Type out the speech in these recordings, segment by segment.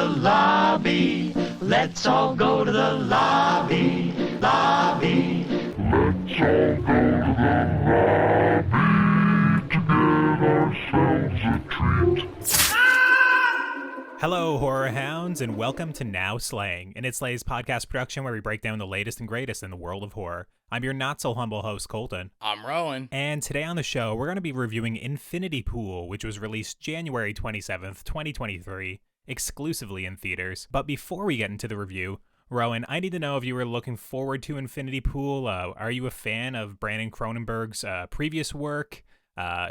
lobby. Let's all go to the lobby. Lobby. Let's all go to the lobby to get ourselves a treat. Hello, horror hounds, and welcome to Now Slaying, an It's Slay's podcast production where we break down the latest and greatest in the world of horror. I'm your not-so-humble host, Colton. I'm Rowan. And today on the show, we're going to be reviewing Infinity Pool, which was released January 27th, 2023, exclusively in theaters. But before we get into the review, Rowan, I need to know if you were looking forward to Infinity Pool. Are you a fan of Brandon Cronenberg's previous work?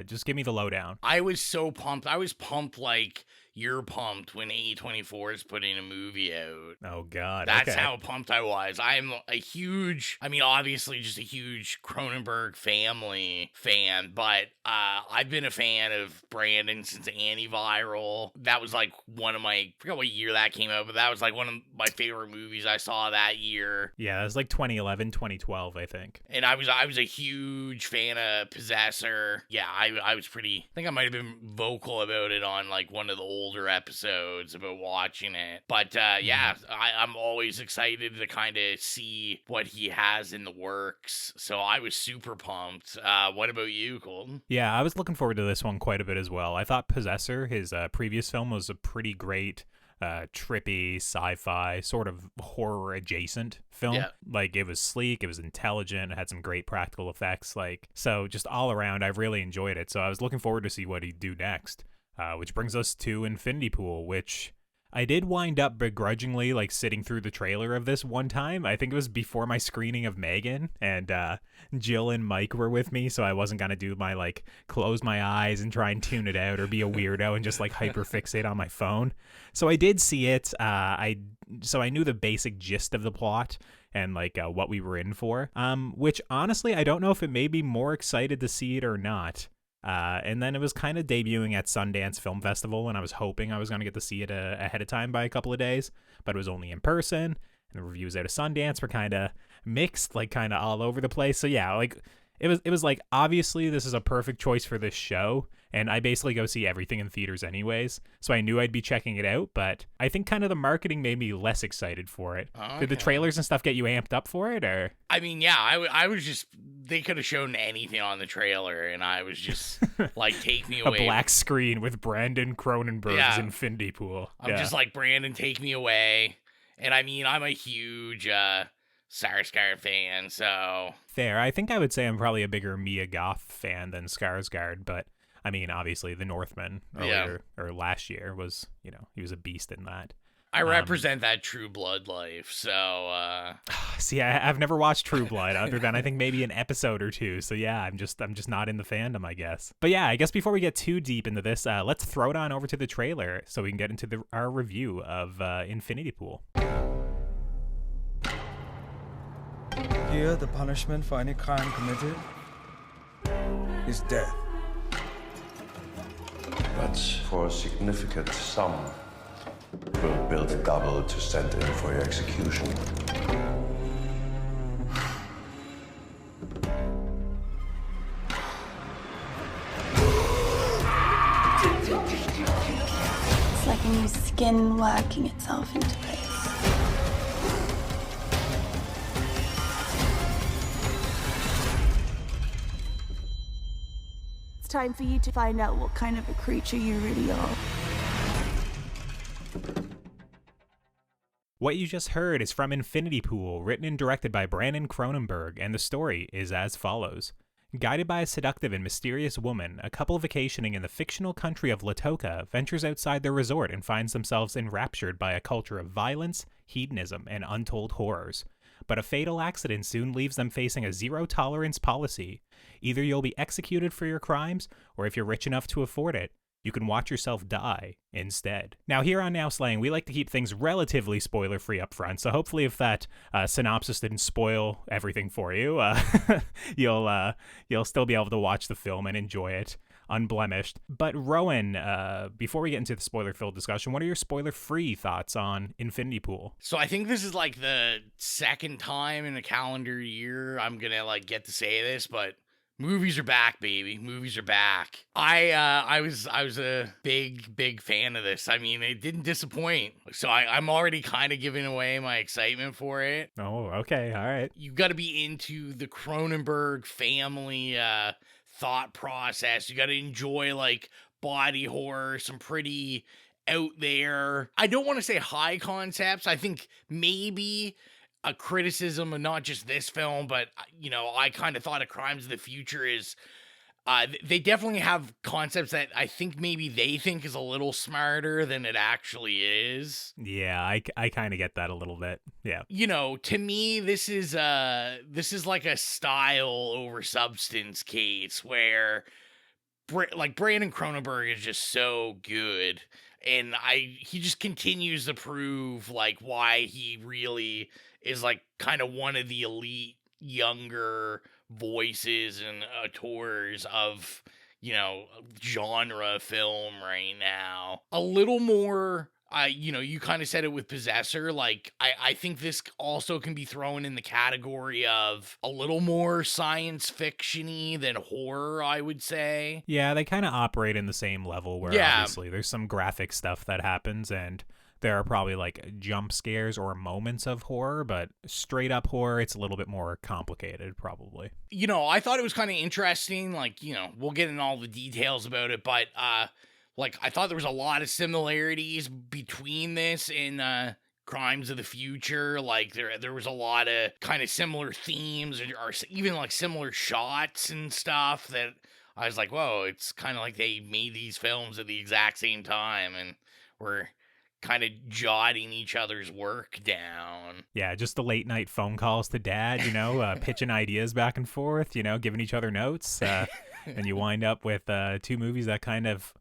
Just give me the lowdown. I was so pumped. I was pumped like you're pumped when A24 is putting a movie out. Oh, God. That's okay. how pumped I was. I'm a huge, obviously just a huge Cronenberg family fan, but I've been a fan of Brandon since Antiviral. That was like one of my, I forgot what year that came out, but that was like one of my favorite movies I saw that year. Yeah, it was like 2011, 2012, I think. And I was a huge fan of Possessor. Yeah, I was pretty, I think I might have been vocal about it on like one of the older episodes about watching it. But yeah, I'm always excited to kind of see what he has in the works. So I was super pumped. What about you, Colton? Yeah, I was looking forward to this one quite a bit as well. I thought Possessor, his previous film, was a pretty great trippy sci-fi sort of horror adjacent film. Yeah. Like, it was sleek, it was intelligent, it had some great practical effects, like, so just all around I really enjoyed it. So I was looking forward to see what he'd do next, which brings us to Infinity Pool, which I did wind up begrudgingly like sitting through the trailer of this one time. I think it was before my screening of Megan, and Jill and Mike were with me, so I wasn't gonna do my like close my eyes and try and tune it out or be a weirdo and just like hyperfixate on my phone. So I did see it. So I knew the basic gist of the plot and like what we were in for. Which honestly I don't know if it made me more excited to see it or not. And then it was kind of debuting at Sundance Film Festival, and I was hoping I was going to get to see it ahead of time by a couple of days, but it was only in person, and the reviews out of Sundance were kind of mixed, like kind of all over the place. So yeah, like it was like, obviously this is a perfect choice for this show, and I basically go see everything in theaters anyways, so I knew I'd be checking it out, but I think kind of the marketing made me less excited for it. Okay. Did the trailers and stuff get you amped up for it, or? I mean, yeah, I was just, they could have shown anything on the trailer, and I was just like, take me away. A black screen with Brandon Cronenberg's Infinity Pool. I'm just like, Brandon, take me away. And I mean, I'm a huge Skarsgård fan, so. Fair. I think I would say I'm probably a bigger Mia Goth fan than Skarsgård, but I mean, obviously, The Northman earlier or last year was, he was a beast in that. I represent that True Blood life, so. See, I've never watched True Blood other than I think maybe an episode or two. So yeah, I'm just not in the fandom, I guess. But yeah, I guess before we get too deep into this, let's throw it on over to the trailer so we can get into our review of Infinity Pool. Here, the punishment for any crime committed is death. But for a significant sum, we'll build a double to stand in for your execution. It's like a new skin working itself into place. It's time for you to find out what kind of a creature you really are. What you just heard is from Infinity Pool, written and directed by Brandon Cronenberg, and the story is as follows. Guided by a seductive and mysterious woman, a couple vacationing in the fictional country of Latoka ventures outside their resort and finds themselves enraptured by a culture of violence, hedonism, and untold horrors. But a fatal accident soon leaves them facing a zero-tolerance policy. Either you'll be executed for your crimes, or if you're rich enough to afford it, you can watch yourself die instead. Now, here on Now Slaying, we like to keep things relatively spoiler-free up front, so hopefully if that synopsis didn't spoil everything for you, you'll still be able to watch the film and enjoy it unblemished. But Rowan, before we get into the spoiler-filled discussion, what are your spoiler-free thoughts on Infinity Pool? So I think this is like the second time in a calendar year I'm gonna like get to say this, but Movies are back, baby. Movies are back. I was a big fan of this. I mean, it didn't disappoint. So I'm already kind of giving away my excitement for it. Oh, okay, all right. You got to be into the Cronenberg family thought process. You got to enjoy like body horror, some pretty out there. I don't want to say high concepts. I think maybe a criticism of not just this film, but, you know, I kind of thought of Crimes of the Future is they definitely have concepts that I think maybe they think is a little smarter than it actually is. Yeah, I kind of get that a little bit. Yeah. You know, to me, this is like a style over substance case where like Brandon Cronenberg is just so good, and he just continues to prove like why he really is like kind of one of the elite younger voices and auteurs of, you know, genre film right now. A little more, you know, you kind of said it with Possessor. Like, I think this also can be thrown in the category of a little more science fiction-y than horror, I would say. Yeah, they kind of operate in the same level where obviously there's some graphic stuff that happens and there are probably like jump scares or moments of horror, but straight up horror, it's a little bit more complicated, probably. You know, I thought it was kind of interesting. Like, you know, we'll get into all the details about it, but like I thought there was a lot of similarities between this and Crimes of the Future. Like there was a lot of kind of similar themes or even like similar shots and stuff that I was like, whoa, it's kind of like they made these films at the exact same time and were kind of jotting each other's work down. Yeah, just the late night phone calls to dad, you know, pitching ideas back and forth, you know, giving each other notes. And you wind up with two movies that kind of,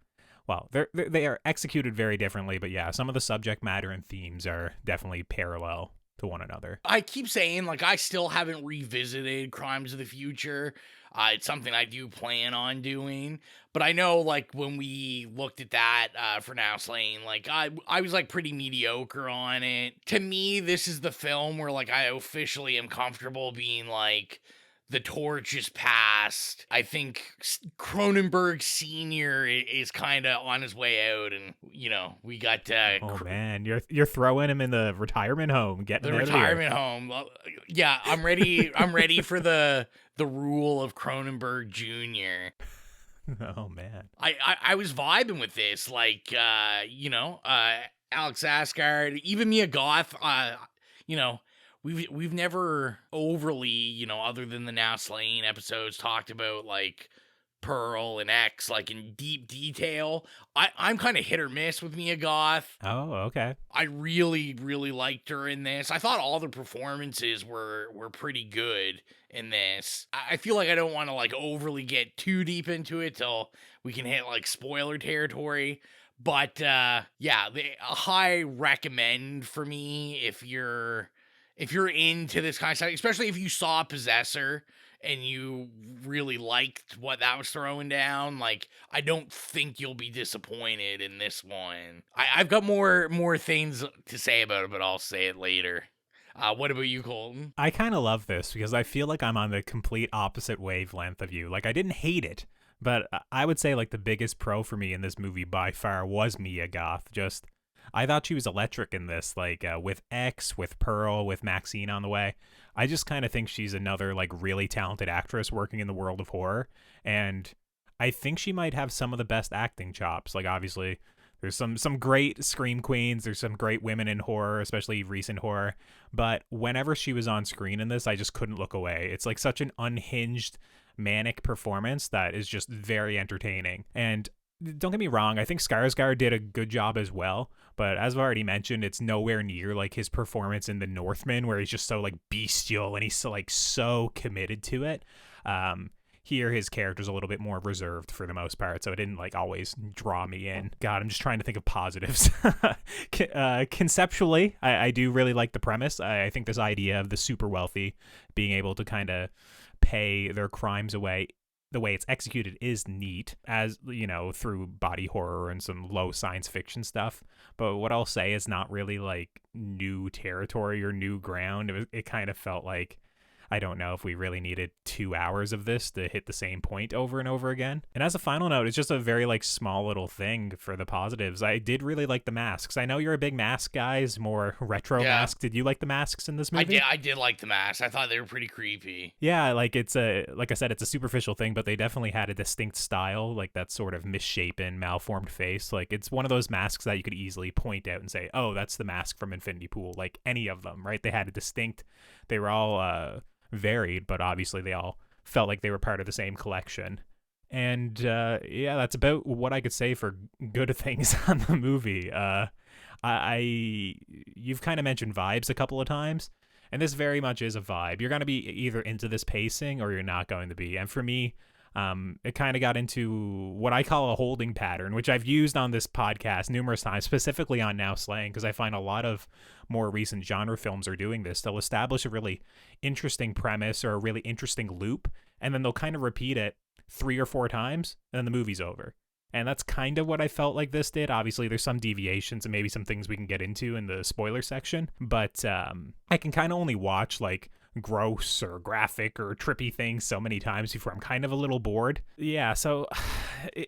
well, they are executed very differently, but yeah, some of the subject matter and themes are definitely parallel to one another. I keep saying, like, I still haven't revisited Crimes of the Future. It's something I do plan on doing. But I know, like, when we looked at that for Now Slain, like, I was, like, pretty mediocre on it. To me, this is the film where, like, I officially am comfortable being, like, the torch is passed. I think Cronenberg Sr. is kind of on his way out, and, you know, we got... oh, man, you're throwing him in the retirement home, getting the retirement home. Yeah, I'm ready. I'm ready for the rule of Cronenberg Jr. Oh, man. I was vibing with this, like, you know, Alex Asgard, even Mia Goth, you know, We've never overly, you know, other than the Now Slain episodes, talked about, like, Pearl and X, like, in deep detail. I'm kind of hit or miss with Mia Goth. Oh, okay. I really, really liked her in this. I thought all the performances were pretty good in this. I feel like I don't want to, like, overly get too deep into it till we can hit, like, spoiler territory. But, yeah, a high recommend for me if you're into this kind of stuff, especially if you saw Possessor and you really liked what that was throwing down, like, I don't think you'll be disappointed in this one. I've got more things to say about it, but I'll say it later. What about you, Colton? I kind of love this because I feel like I'm on the complete opposite wavelength of you. Like, I didn't hate it, but I would say, like, the biggest pro for me in this movie by far was Mia Goth. Just... I thought she was electric in this, like, with X, with Pearl, with Maxine on the way. I just kind of think she's another, like, really talented actress working in the world of horror, and I think she might have some of the best acting chops. Like, obviously, there's some great scream queens, there's some great women in horror, especially recent horror, but whenever she was on screen in this, I just couldn't look away. It's, like, such an unhinged, manic performance that is just very entertaining, and... Don't get me wrong, I think Skarsgård did a good job as well, but as I've already mentioned, it's nowhere near like his performance in The Northman, where he's just so like bestial and he's so, like, so committed to it. Here, his character's a little bit more reserved for the most part, so it didn't like always draw me in. God, I'm just trying to think of positives. Conceptually, I do really like the premise. I think this idea of the super wealthy being able to kind of pay their crimes away, the way it's executed is neat, as, you know, through body horror and some low science fiction stuff. But what I'll say is not really like new territory or new ground. It kind of felt like, I don't know if we really needed 2 hours of this to hit the same point over and over again. And as a final note, it's just a very like small little thing for the positives. I did really like the masks. I know you're a big mask guy, more retro mask. Did you like the masks in this movie? I did like the masks. I thought they were pretty creepy. Yeah, like like I said, it's a superficial thing, but they definitely had a distinct style, like that sort of misshapen, malformed face. Like it's one of those masks that you could easily point out and say, oh, that's the mask from Infinity Pool. Like any of them, right? They had a distinct, they were all varied, but obviously they all felt like they were part of the same collection. And yeah, that's about what I could say for good things on the movie. You've kind of mentioned vibes a couple of times, and this very much is a vibe. You're going to be either into this pacing or you're not going to be. And for me, it kind of got into what I call a holding pattern, which I've used on this podcast numerous times, specifically on Now Slaying, because I find a lot of more recent genre films are doing this. They'll establish a really interesting premise or a really interesting loop, and then they'll kind of repeat it 3 or 4 times, and then the movie's over. And that's kind of what I felt like this did. Obviously, there's some deviations and maybe some things we can get into in the spoiler section, but I can kind of only watch like gross or graphic or trippy things so many times before I'm kind of a little bored. Yeah, so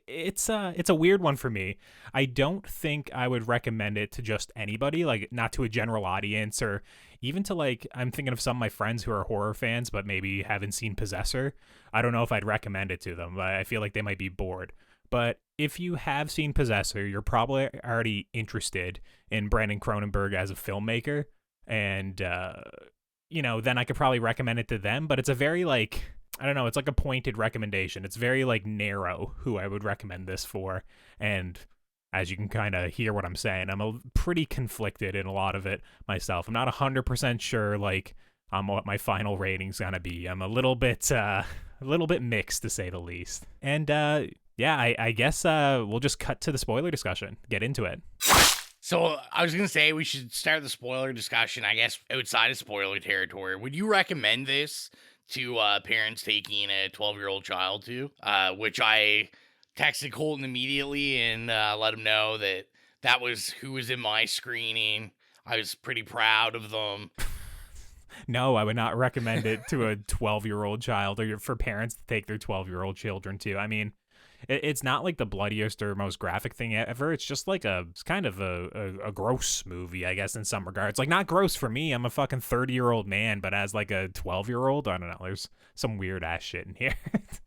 it's a weird one for me. I don't think I would recommend it to just anybody, like not to a general audience or even to like, I'm thinking of some of my friends who are horror fans but maybe haven't seen Possessor. I don't know if I'd recommend it to them. I feel like they might be bored. But if you have seen Possessor, you're probably already interested in Brandon Cronenberg as a filmmaker, and then I could probably recommend it to them. But it's a very like, I don't know, it's like a pointed recommendation. It's very like narrow who I would recommend this for. And as you can kind of hear what I'm saying, I'm pretty conflicted in a lot of it myself. I'm not 100% sure like what my final rating's gonna be. I'm a little bit mixed, to say the least. And yeah, I guess we'll just cut to the spoiler discussion. Get into it. So I was going to say we should start the spoiler discussion, I guess, outside of spoiler territory. Would you recommend this to parents taking a 12-year-old child to? Which I texted Colton immediately and let him know that was who was in my screening. I was pretty proud of them. No, I would not recommend it to a 12-year-old child or for parents to take their 12-year-old children to. I mean, it's not like the bloodiest or most graphic thing ever. It's just like it's kind of a gross movie, I guess, in some regards. Like, not gross for me. I'm a fucking 30-year-old man, but as like a 12-year-old, I don't know. There's some weird ass shit in here.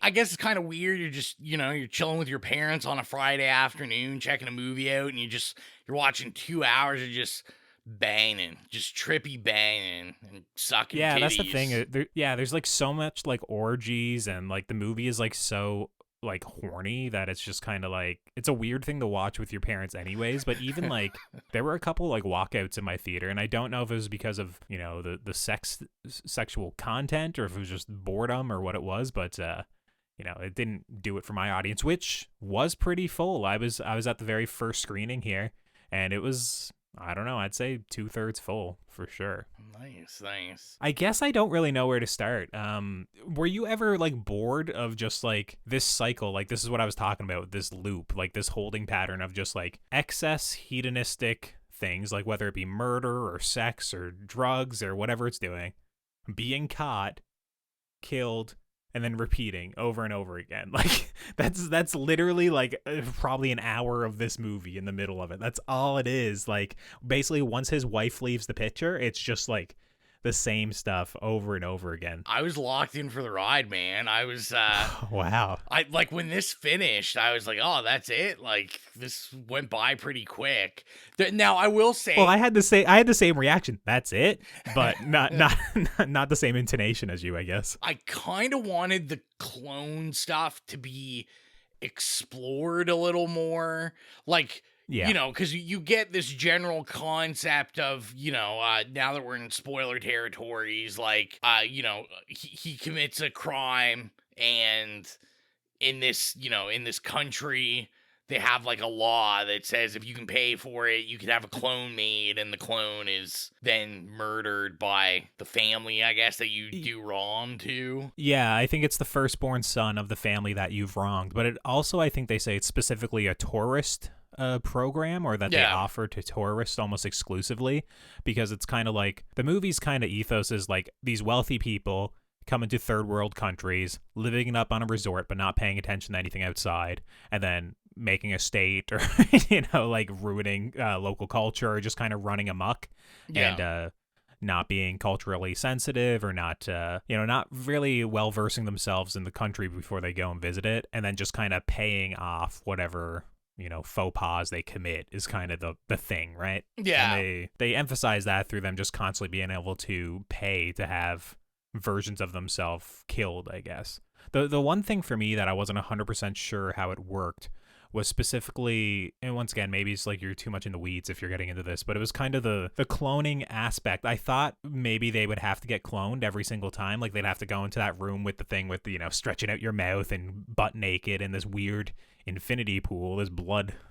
I guess it's kind of weird. You're just, you're chilling with your parents on a Friday afternoon, checking a movie out, and you're watching 2 hours of just banging, just trippy banging and sucking yeah, titties. That's the thing. There's like so much like orgies, and like the movie is like so like horny that it's just kind of like, it's a weird thing to watch with your parents anyways. But even like there were a couple like walkouts in my theater, and I don't know if it was because of the sexual content or if it was just boredom or what it was, but it didn't do it for my audience, which was pretty full. I was at the very first screening here, and it was, I don't know, I'd say 2/3 full for sure. Nice. I guess I don't really know where to start. Were you ever like bored of just like this cycle? Like, this is what I was talking about, this loop, like this holding pattern of just like excess hedonistic things, like whether it be murder or sex or drugs or whatever it's doing, being caught, killed, and then repeating over and over again. Like that's literally like probably an hour of this movie in the middle of it. That's all it is. Like, basically once his wife leaves the picture, it's just like the same stuff over and over again. I was locked in for the ride, man. I was wow. I like, when this finished, I was like, oh, that's it. Like, this went by pretty quick. Now I will say, well, I had the same reaction. That's it, but not the same intonation as you, I guess. I kind of wanted the clone stuff to be explored a little more. Like, yeah. Because you get this general concept of, now that we're in spoiler territories, like, he commits a crime, and in this country, they have like a law that says if you can pay for it, you can have a clone made, and the clone is then murdered by the family, I guess, that you do wrong to. Yeah, I think it's the firstborn son of the family that you've wronged, but it also, I think they say it's specifically a tourist program, or that they offer to tourists almost exclusively, because it's kind of like the movie's kind of ethos is like these wealthy people coming to third world countries, living it up on a resort, but not paying attention to anything outside, and then making a state or, like ruining local culture or just kind of running amok and not being culturally sensitive or not, not really well versing themselves in the country before they go and visit it, and then just kind of paying off whatever faux pas they commit is kind of the thing, right? Yeah. And they emphasize that through them just constantly being able to pay to have versions of themselves killed, I guess. The one thing for me that I wasn't 100% sure how it worked was specifically, and once again, maybe it's like you're too much in the weeds if you're getting into this, but it was kind of the cloning aspect. I thought maybe they would have to get cloned every single time. Like they'd have to go into that room with the thing with, stretching out your mouth and butt naked in this weird infinity pool, this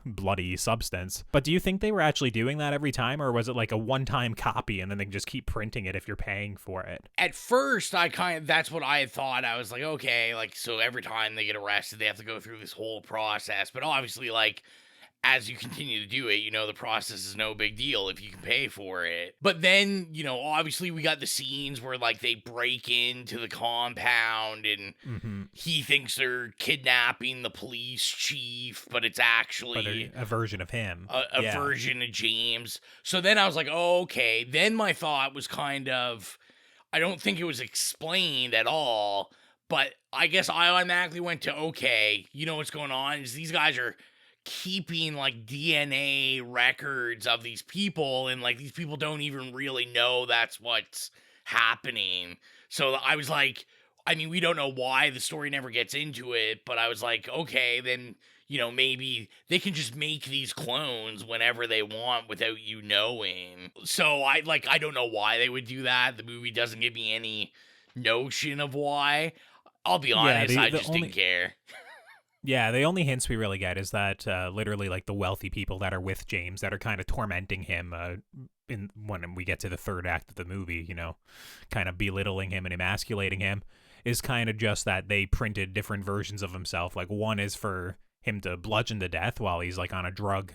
bloody substance. But do you think they were actually doing that every time, or was it like a one-time copy and then they can just keep printing it if you're paying for it? At first, that's what I had thought. I was like, okay, like, so every time they get arrested, they have to go through this whole process. But obviously, like, as you continue to do it, the process is no big deal if you can pay for it. But then, obviously we got the scenes where, like, they break into the compound and he thinks they're kidnapping the police chief, but it's actually a version of him. A version of James. So then I was like, oh, okay. Then my thought was kind of, I don't think it was explained at all, but I guess I automatically went to, okay, what's going on is these guys are keeping like DNA records of these people, and like these people don't even really know that's what's happening. So I was like, I mean, we don't know why, the story never gets into it, but I was like, okay, then maybe they can just make these clones whenever they want without you knowing. So I don't know why they would do that. The movie doesn't give me any notion of why. I'll be honest, I just didn't care. Yeah, the only hints we really get is that literally like the wealthy people that are with James that are kind of tormenting him when we get to the third act of the movie, kind of belittling him and emasculating him, is kind of just that they printed different versions of himself. Like one is for him to bludgeon to death while he's like on a drug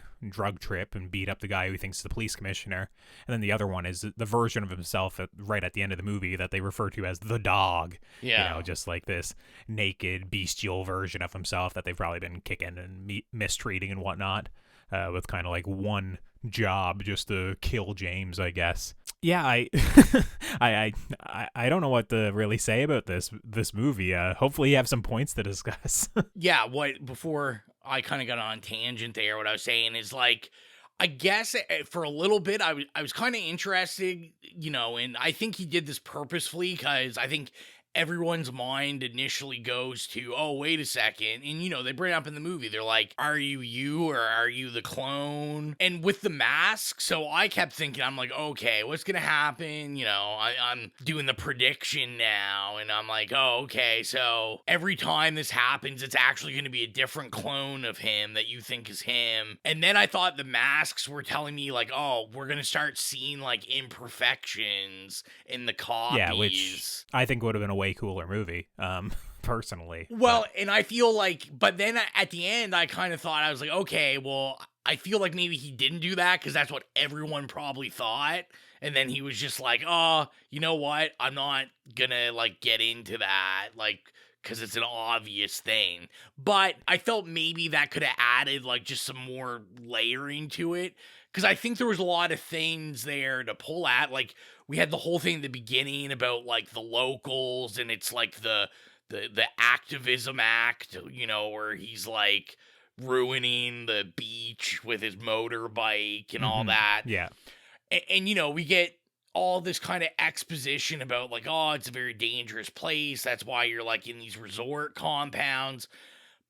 trip and beat up the guy who he thinks is the police commissioner. And then the other one is the version of himself right at the end of the movie that they refer to as the dog. Yeah. Just like this naked, bestial version of himself that they've probably been kicking and mistreating and whatnot, with kind of like one job, just to kill James, I guess. Yeah, I don't know what to really say about this movie. Hopefully you have some points to discuss. Yeah, before I kind of got on tangent there, what I was saying is like, I guess for a little bit I was kind of interested, and I think he did this purposefully because I think everyone's mind initially goes to, oh, wait a second. And, they bring it up in the movie. They're like, are you or are you the clone? And with the mask, so I kept thinking, I'm like, okay, what's going to happen? I'm doing the prediction now. And I'm like, oh, okay. So every time this happens, it's actually going to be a different clone of him that you think is him. And then I thought the masks were telling me like, oh, we're going to start seeing like imperfections in the copies. Yeah, which I think would have been a way cooler movie, personally. Well, and I feel like, but then at the end, I kind of thought, I was like, okay, well, I feel like maybe he didn't do that because that's what everyone probably thought. And then he was just like, oh, you know what? I'm not gonna like get into that, like, because it's an obvious thing. But I felt maybe that could have added like just some more layering to it. Because I think there was a lot of things there to pull at. Like, we had the whole thing at the beginning about, like, the locals, and it's, like, the activism act, where he's, like, ruining the beach with his motorbike and all that. Yeah. And, we get all this kind of exposition about, like, oh, it's a very dangerous place. That's why you're, like, in these resort compounds.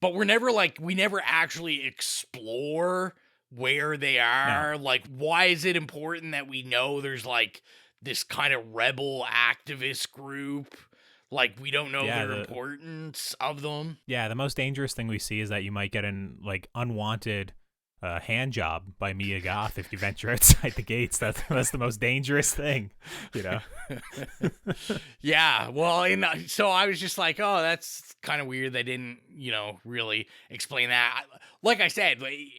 But we never actually explore where they are. No. Like, why is it important that we know there's like this kind of rebel activist group? Like, we don't know the importance of them. Yeah, the most dangerous thing we see is that you might get an like unwanted hand job by Mia Goth if you venture outside the gates. That's the most dangerous thing, Yeah, well, so I was just like, oh, that's kind of weird. They didn't, really explain that. Like I said,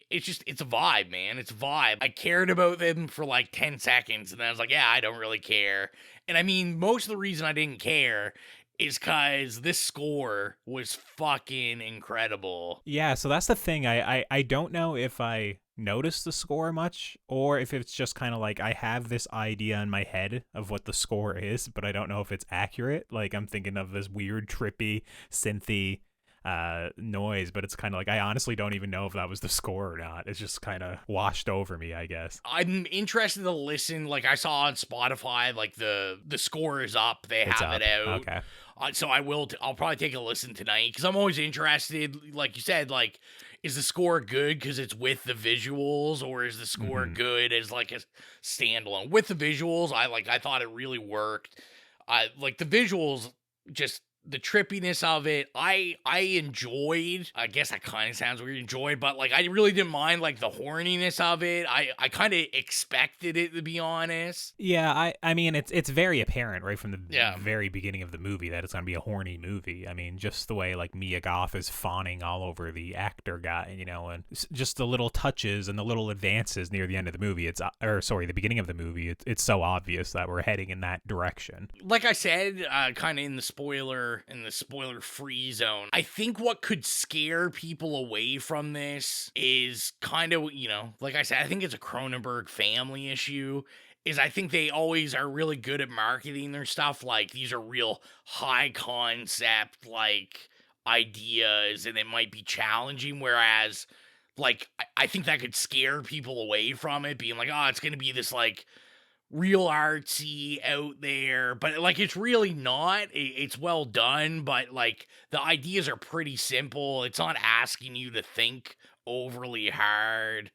it's a vibe, man. It's a vibe. I cared about them for like 10 seconds, and then I was like, yeah, I don't really care. And I mean, most of the reason I didn't care is because this score was fucking incredible. Yeah, so that's the thing. I don't know if I noticed the score much, or if it's just kind of like I have this idea in my head of what the score is, but I don't know if it's accurate. Like, I'm thinking of this weird, trippy, synthy noise, but it's kind of like I honestly don't even know if that was the score or not. It's just kind of washed over me, I guess. I'm interested to listen. Like, I saw on Spotify, like the score is up. They It's have up. it out. Okay. So I'll probably take a listen tonight because I'm always interested. Like you said, like, is the score good because it's with the visuals, or is the score good as like a standalone? With the visuals, I thought it really worked. I like the visuals, just the trippiness of it. I enjoyed. I guess that kind of sounds weird. Enjoyed, but like I really didn't mind like the horniness of it. I kind of expected it, to be honest. Yeah, I mean it's very apparent right from the Yeah. very beginning of the movie that it's gonna be a horny movie. I mean, just the way like Mia Goth is fawning all over the actor guy, you know, and just the little touches and the little advances near the end of the movie. The beginning of the movie. It's so obvious that we're heading in that direction. Like I said, kind of in the spoiler free zone. I think what could scare people away from this is kind of, you know, like I said, I think it's a Cronenberg family issue. Is I think they always are really good at marketing their stuff. Like, these are real high concept like ideas, and it might be challenging. Whereas, like, I think that could scare people away from it, being like, oh, it's gonna be this like real artsy out there, but like it's really not. It's well done, but like the ideas are pretty simple. It's not asking you to think overly hard.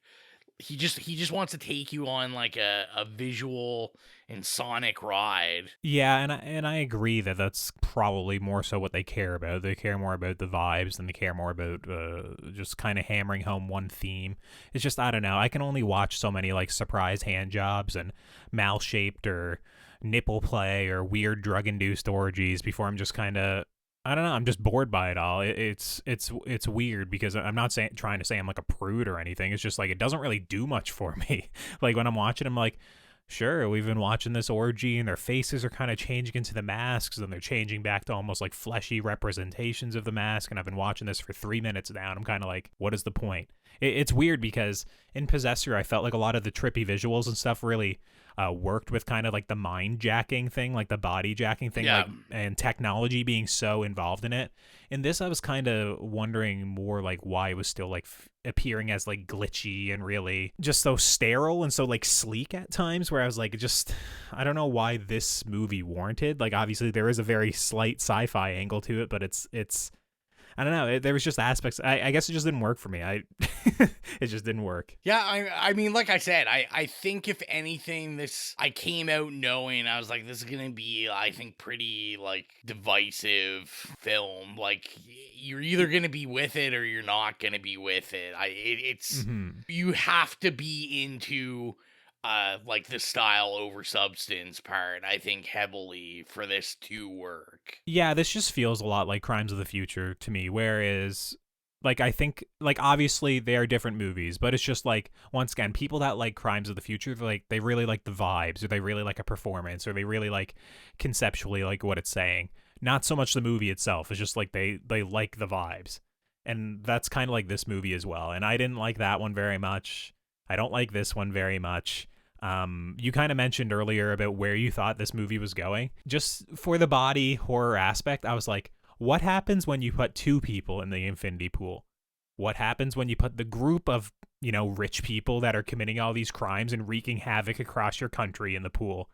He just wants to take you on like a visual and sonic ride. Yeah, and I agree that that's probably more so what they care about. They care more about the vibes than they care more about just kind of hammering home one theme. It's just, I don't know. I can only watch so many like surprise hand jobs and mal-shaped or nipple play or weird drug-induced orgies before I'm just kind of, I don't know. I'm just bored by it all. It's weird because I'm not trying to say I'm like a prude or anything. It's just like it doesn't really do much for me. Like when I'm watching, I'm like, sure, we've been watching this orgy and their faces are kind of changing into the masks and they're changing back to almost like fleshy representations of the mask. And I've been watching this for 3 minutes now and I'm kind of like, what is the point? It's weird because in Possessor, I felt like a lot of the trippy visuals and stuff really worked with kind of like the mind jacking thing, like the body jacking thing, Yeah. like, and technology being so involved in it. In this, I was kind of wondering more like why it was still like appearing as like glitchy and really just so sterile and so like sleek at times, where I was like, just, I don't know why this movie warranted. Like, obviously there is a very slight sci-fi angle to it, but it's I don't know. There was just aspects. I guess it just didn't work for me. It just didn't work. Yeah, I mean, like I said, I think if anything, I came out knowing, I was like, this is gonna be, I think, pretty like divisive film. Like, you're either gonna be with it or you're not gonna be with it. You have to be into like the style over substance part, I think, heavily for this to work. Yeah, this just feels a lot like Crimes of the Future to me, whereas like I think like obviously they are different movies, but it's just like, once again, people that like Crimes of the Future, like they really like the vibes, or they really like a performance, or they really like conceptually like what it's saying. Not so much the movie itself. It's just like they like the vibes. And that's kind of like this movie as well. And I didn't like that one very much. I don't like this one very much. You kind of mentioned earlier about where you thought this movie was going. Just for the body horror aspect, I was like, what happens when you put two people in the infinity pool? What happens when you put the group of, you know, rich people that are committing all these crimes and wreaking havoc across your country in the pool?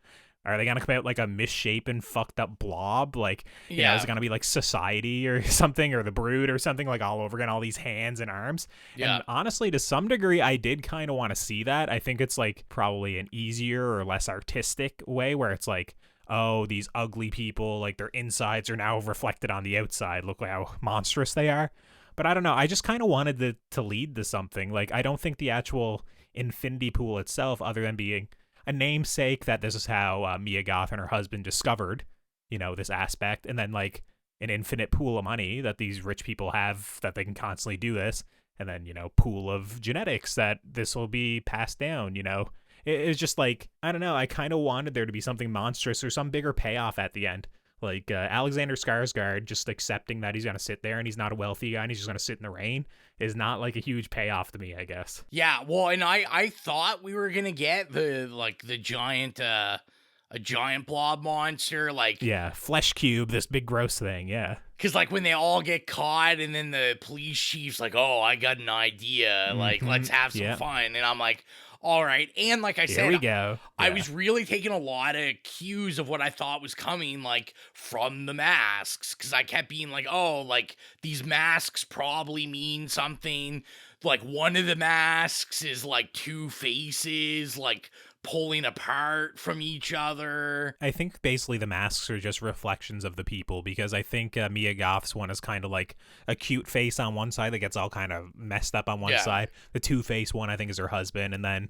Are they going to come out like a misshapen, fucked up blob? Like, you know, is it going to be like Society or something, or The Brood or something, like all over again, all these hands and arms? Yeah. And honestly, to some degree, I did kind of want to see that. I think it's like probably an easier or less artistic way where it's like, oh, these ugly people, like their insides are now reflected on the outside. Look how monstrous they are. But I don't know. I just kind of wanted to lead to something. Like, I don't think the actual infinity pool itself, other than being a namesake that this is how Mia Goth and her husband discovered, you know, this aspect, and then like an infinite pool of money that these rich people have that they can constantly do this, and then, you know, pool of genetics that this will be passed down, you know. It's just like, I don't know, I kind of wanted there to be something monstrous or some bigger payoff at the end. Like Alexander Skarsgård just accepting that he's gonna sit there and he's not a wealthy guy and he's just gonna sit in the rain is not like a huge payoff to me, I guess. Yeah, well, and I thought we were gonna get the giant a giant blob monster, like, Yeah, flesh cube, this big gross thing, yeah. because like when they all get caught and then the police chief's like, oh, I got an idea, like, let's have some fun, and I'm like, all right. And like I said, Here we go. I Yeah. was really taking a lot of cues of what I thought was coming, like, from the masks, because I kept being like, oh, like, these masks probably mean something. Like, one of the masks is, like, two faces, like, pulling apart from each other. I think basically the masks are just reflections of the people, because I think Mia Goth's one is kind of like a cute face on one side that gets all kind of messed up on one side. The two-face one I think is her husband, and then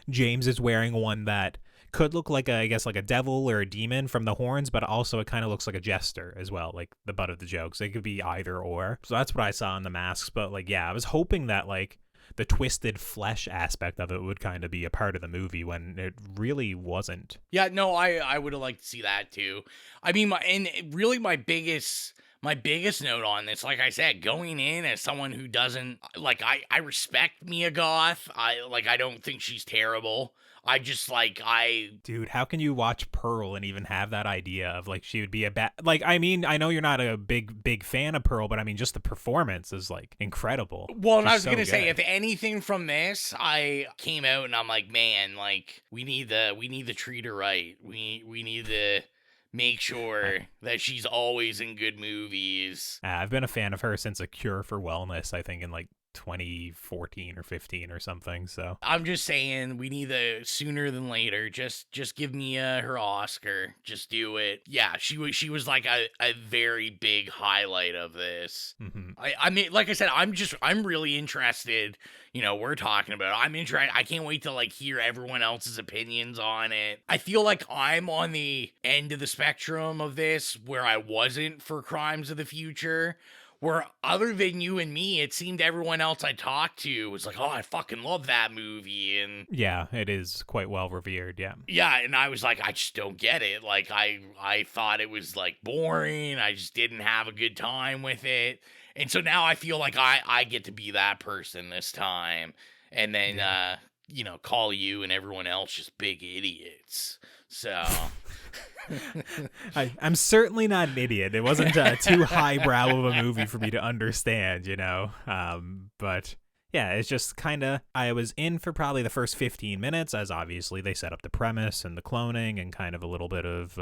James is wearing one that could look like I guess like a devil or a demon from the horns, but also it kind of looks like a jester as well, like the butt of the jokes. It could be either or. So that's what I saw in the masks, but like yeah, I was hoping that like the twisted flesh aspect of it would kind of be a part of the movie when it really wasn't. Yeah, no, I would have liked to see that too. I mean, my biggest note on this, like I said, going in as someone who doesn't, like, I respect Mia Goth. I don't think she's terrible. I just, like, Dude, how can you watch Pearl and even have that idea of, like, she would be a bad... Like, I mean, I know you're not a big fan of Pearl, but I mean, just the performance is, like, incredible. Well, and I was so going to say, good. if anything from this, I came out and I'm like, man, like, we need to treat her right. We need to make sure that she's always in good movies. I've been a fan of her since A Cure for Wellness, I think, in, like, 2014 or 15 or something, so I'm just saying we need to sooner than later. Just give me her Oscar. Just do it. Yeah, she was like a very big highlight of this. I mean, like I said, I'm really interested. You know, we're talking about it. I'm interested. I can't wait to like hear everyone else's opinions on it. I feel like I'm on the end of the spectrum of this where I wasn't for Crimes of the Future. Where other than you and me, it seemed everyone else I talked to was like, oh, I fucking love that movie. And yeah, it is quite well revered, yeah. Yeah, and I was like, I just don't get it. Like, I thought it was, like, boring. I just didn't have a good time with it. And so now I feel like I get to be that person this time. And then, you know, call you and everyone else just big idiots. So... I'm certainly not an idiot. It wasn't too highbrow of a movie for me to understand, you know. But yeah, it's just kind of, I was in for probably the first 15 minutes, as obviously they set up the premise and the cloning and kind of a little bit of,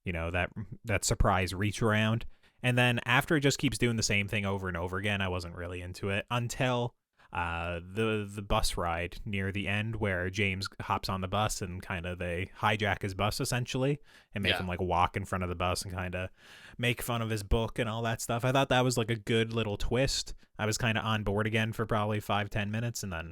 you know, that surprise reach around. And then after it just keeps doing the same thing over and over again, I wasn't really into it until the bus ride near the end where James hops on the bus and kind of they hijack his bus essentially and make him like walk in front of the bus and kind of make fun of his book and all that stuff. I thought that was like a good little twist. I was kind of on board again for probably 5-10 minutes, and then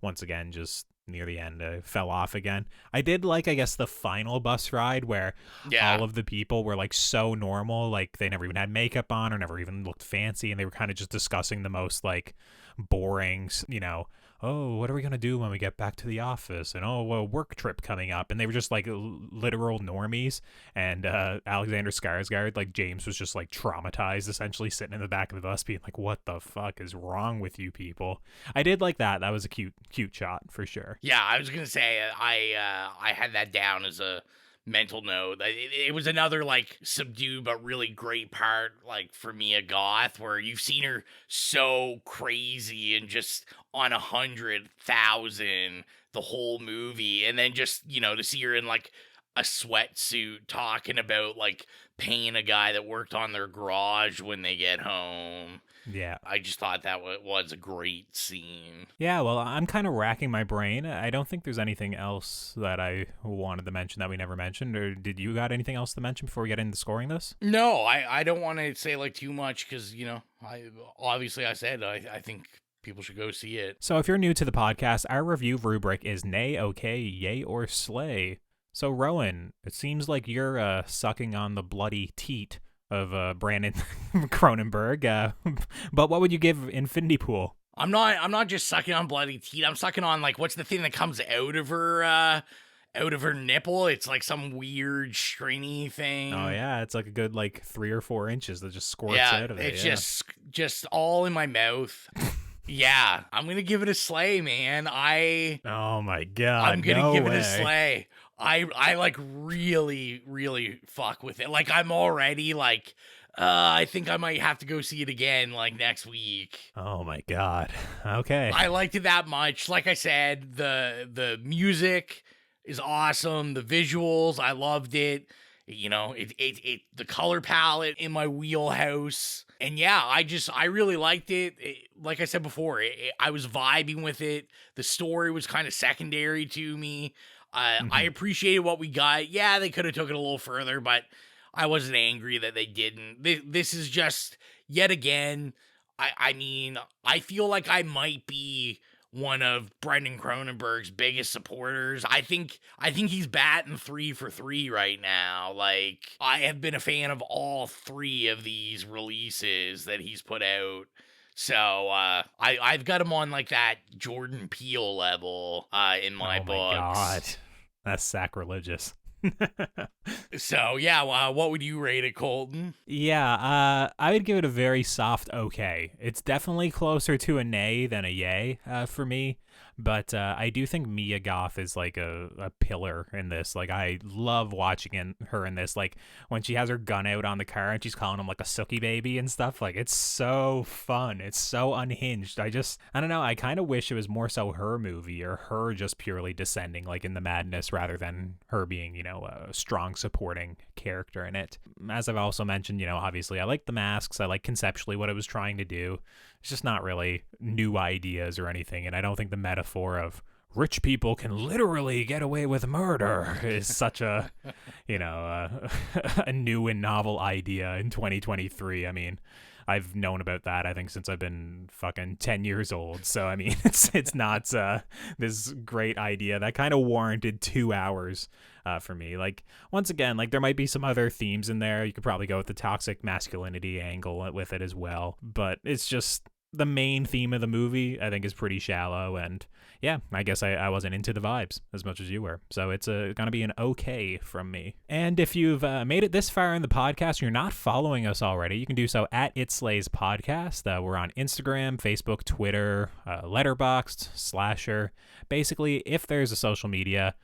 once again just near the end I fell off again. I did like, I guess, the final bus ride where all of the people were like so normal, like they never even had makeup on or never even looked fancy, and they were kind of just discussing the most like boring, you know, oh, what are we gonna do when we get back to the office, and oh, a work trip coming up, and they were just like literal normies. And Alexander Skarsgård, like James, was just like traumatized, essentially sitting in the back of the bus being like, what the fuck is wrong with you people? I did like that was a cute shot for sure. Yeah, I was gonna say I had that down as a mental note. It was another like subdued but really great part, like for Mia Goth, where you've seen her so crazy and just on 100,000 the whole movie, and then just, you know, to see her in like a sweatsuit talking about like paying a guy that worked on their garage when they get home. Yeah. I just thought that was a great scene. Yeah, well, I'm kind of racking my brain. I don't think there's anything else that I wanted to mention that we never mentioned. Or did you got anything else to mention before we get into scoring this? No, I don't want to say like too much because, you know, I said I think people should go see it. So if you're new to the podcast, our review rubric is nay, okay, yay, or slay. So Rowan, it seems like you're sucking on the bloody teat of Brandon Cronenberg, but what would you give Infinity Pool? I'm not just sucking on bloody teeth. I'm sucking on like what's the thing that comes out of her out of her nipple. It's like some weird stringy thing. Oh yeah, it's like a good like 3 or 4 inches that just squirts Yeah, out of it. it's just all in my mouth. Yeah, I'm gonna give it a slay, man. Oh my god, I'm gonna give way. it a slay. I like really, really fuck with it. Like I'm already like, I think I might have to go see it again like next week. Oh my god. Okay. I liked it that much. Like I said, the music is awesome. The visuals, I loved it. You know, the color palette in my wheelhouse. And yeah, I really liked it. Like I said before, I was vibing with it. The story was kind of secondary to me. I appreciated what we got. Yeah, they could have took it a little further, but I wasn't angry that they didn't. This is just, yet again, I mean, I feel like I might be one of Brendan Cronenberg's biggest supporters. I think he's batting 3 for 3 right now. Like, I have been a fan of all 3 of these releases that he's put out. So I've got him on like that Jordan Peele level in my books. Oh my god, that's sacrilegious. So yeah, what would you rate it, Colton? Yeah, I would give it a very soft okay. It's definitely closer to a nay than a yay for me. But I do think Mia Goth is like a pillar in this. Like, I love watching her in this. Like, when she has her gun out on the car and she's calling him like a sookie baby and stuff. Like, it's so fun. It's so unhinged. I don't know. I kind of wish it was more so her movie, or her just purely descending like in the madness, rather than her being, you know, a strong supporting character in it. As I've also mentioned, you know, obviously I like the masks. I like conceptually what it was trying to do. It's just not really new ideas or anything. And I don't think the metaphor of rich people can literally get away with murder is such a, you know, a new and novel idea in 2023. I mean, I've known about that, I think, since I've been fucking 10 years old. So, I mean, it's not this great idea that kind of warranted 2 hours for me. Like, once again, like, there might be some other themes in there. You could probably go with the toxic masculinity angle with it as well. But it's just the main theme of the movie, I think, is pretty shallow. And yeah, I guess I wasn't into the vibes as much as you were. So it's going to be an okay from me. And if you've made it this far in the podcast and you're not following us already, you can do so at It Slays Podcast. We're on Instagram, Facebook, Twitter, Letterboxd, Slasher. Basically, if there's a social media,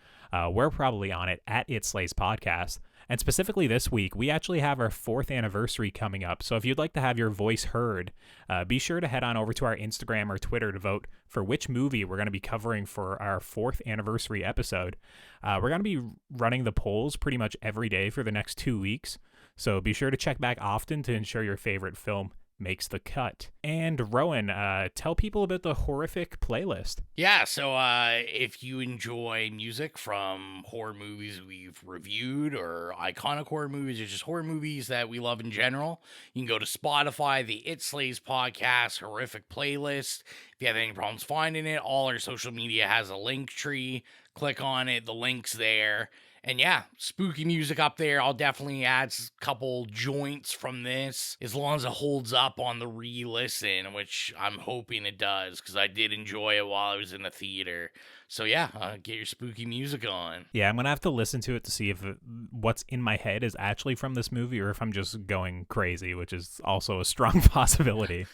we're probably on it at It Slays Podcast. And specifically this week, we actually have our 4th anniversary coming up. So if you'd like to have your voice heard, be sure to head on over to our Instagram or Twitter to vote for which movie we're going to be covering for our 4th anniversary episode. We're going to be running the polls pretty much every day for the next 2 weeks. So be sure to check back often to ensure your favorite film makes the cut. And Rowan, tell people about the horrific playlist. Yeah, so if you enjoy music from horror movies we've reviewed, or iconic horror movies, or just horror movies that we love in general, you can go to Spotify, the It Slays Podcast Horrific Playlist. If you have any problems finding it, all our social media has a link tree. Click on it, the link's there. And yeah, spooky music up there. I'll definitely add a couple joints from this, as long as it holds up on the re-listen, which I'm hoping it does, because I did enjoy it while I was in the theater. So yeah, get your spooky music on. Yeah, I'm going to have to listen to it to see if what's in my head is actually from this movie, or if I'm just going crazy, which is also a strong possibility.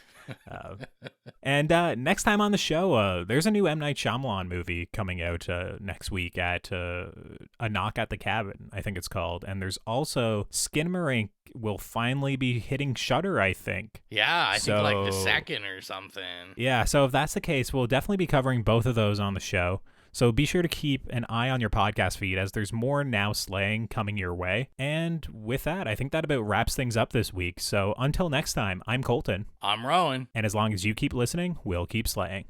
And next time on the show, there's a new M. Night Shyamalan movie coming out next week at A Knock at the Cabin, I think it's called. And there's also Skinamarink will finally be hitting Shudder, I think. Yeah, I think like the 2nd or something. Yeah, so if that's the case, we'll definitely be covering both of those on the show. So be sure to keep an eye on your podcast feed, as there's more Now Slaying coming your way. And with that, I think that about wraps things up this week. So until next time, I'm Colton. I'm Rowan. And as long as you keep listening, we'll keep slaying.